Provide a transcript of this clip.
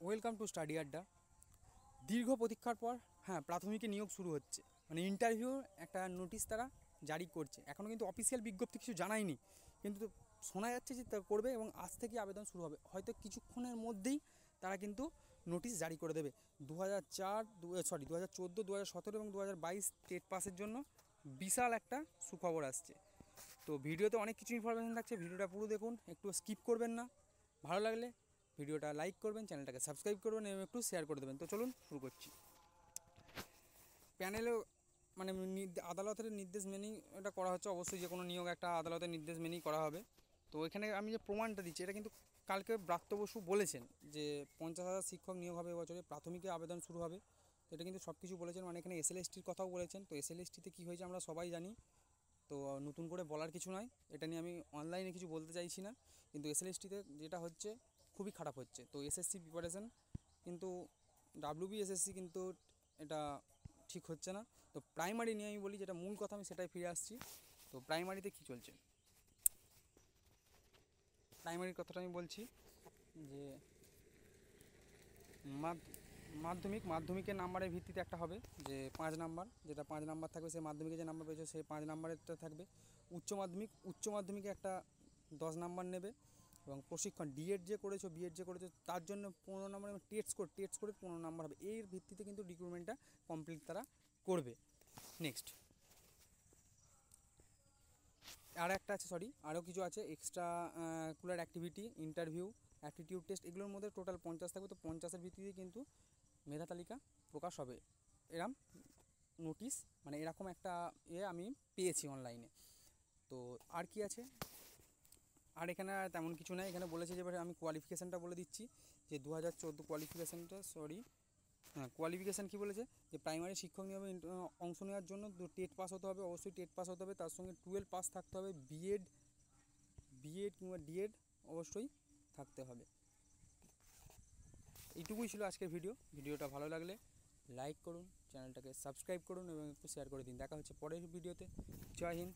Welcome to study আড্ডা। দীর্ঘ প্রতীক্ষার পর প্রাথমিকে নিয়োগ শুরু হচ্ছে, মানে ইন্টারভিউ একটা নোটিশ তারা জারি করছে। এখনও কিন্তু অফিসিয়াল বিজ্ঞপ্তি কিছু জানায়নি, কিন্তু শোনা যাচ্ছে যে তা করবে এবং আজ থেকে আবেদন শুরু হবে। হয়তো কিছুক্ষণের মধ্যেই তারা কিন্তু নোটিশ জারি করে দেবে। 2014, 2017 এবং 2022 টেট পাসের জন্য বিশাল একটা সুখবর আসছে। তো ভিডিওতে অনেক কিছু ইনফরমেশান থাকছে, ভিডিওটা পুরো দেখুন, একটু স্কিপ করবেন না। ভালো লাগলে ভিডিওটা লাইক করবেন, চ্যানেলটাকে সাবস্ক্রাইব করবেন এবং একটু শেয়ার করে দেবেন। তো চলুন শুরু করছি। প্যানেলে মানে আদালতের নির্দেশ মেনেই এটা করা হচ্ছে। অবশ্যই যে কোনো নিয়োগ একটা আদালতের নির্দেশ মেনেই করা হবে। তো এখানে আমি যে প্রমাণটা দিচ্ছি, এটা কিন্তু কালকে ব্রাত্য বসু বলেছেন যে 50,000 শিক্ষক নিয়োগ হবে এবছরে, প্রাথমিকে আবেদন শুরু হবে। তো এটা কিন্তু সব কিছু বলেছেন, মানে এখানে এসএলএসটির কথাও বলেছেন। তো এসএলএসটিতে কী হয়েছে আমরা সবাই জানি, তো নতুন করে বলার কিছু নয়। এটা নিয়ে আমি অনলাইনে কিছু বলতে চাইছি না, কিন্তু এসএলএসটিতে যেটা হচ্ছে খুবই খারাপ হচ্ছে। তো এসএসসি প্রিপারেশান কিন্তু ডাব্লিউবিএসএসসি কিন্তু এটা ঠিক হচ্ছে না। তো প্রাইমারি নিয়ে আমি বলি, যেটা মূল কথা, আমি সেটাই ফিরে আসছি। তো প্রাইমারিতে কী চলছে, প্রাইমারির কথাটা আমি বলছি যে মাধ্যমিকের নাম্বারের ভিত্তিতে একটা হবে, যে 5 নাম্বার, যেটা 5 নাম্বার থাকবে, সে মাধ্যমিকে যে নাম্বার পেয়েছে সেই 5 নাম্বারেরটা থাকবে। উচ্চ মাধ্যমিকে একটা 10 নাম্বার নেবে, এবং প্রশিক্ষণ ডিএড যে করেছো, বিএড যে করেছো, তার জন্য 15 নাম্বার, এবং টেস্ট করে 15 নাম্বার হবে। এর ভিত্তিতে কিন্তু রিক্রুটমেন্টটা কমপ্লিট তারা করবে। নেক্সট আর একটা আছে, আরও কিছু আছে, extra cooler activity, interview, aptitude test, এগুলোর মধ্যে টোটাল 50 থাকবে। তো 50-এর ভিত্তিতে কিন্তু মেধা তালিকা প্রকাশ হবে। এরকম নোটিশ, মানে এরকম একটা আমি পেয়েছি অনলাইনে। তো আর কি আছে, আর এখানে তেমন কিছু নাই। এখানে বলেছে যে আমি কোয়ালিফিকেশানটা বলে দিচ্ছি, যে 2014 কোয়ালিফিকেশানটা, কোয়ালিফিকেশান কী বলেছে, যে প্রাইমারি শিক্ষক নিয়োগে অংশ নেওয়ার জন্য টেট পাস হতে হবে, অবশ্যই টেট পাস হতে হবে। তার সঙ্গে 12 পাস থাকতে হবে, বিএড কিংবা ডিএড অবশ্যই থাকতে হবে। এইটুকুই ছিল আজকের ভিডিওটা ভালো লাগলে লাইক করুন, চ্যানেলটাকে সাবস্ক্রাইব করুন এবং একটু শেয়ার করে দিন। দেখা হচ্ছে পরের ভিডিওতে। জয় হিন্দ।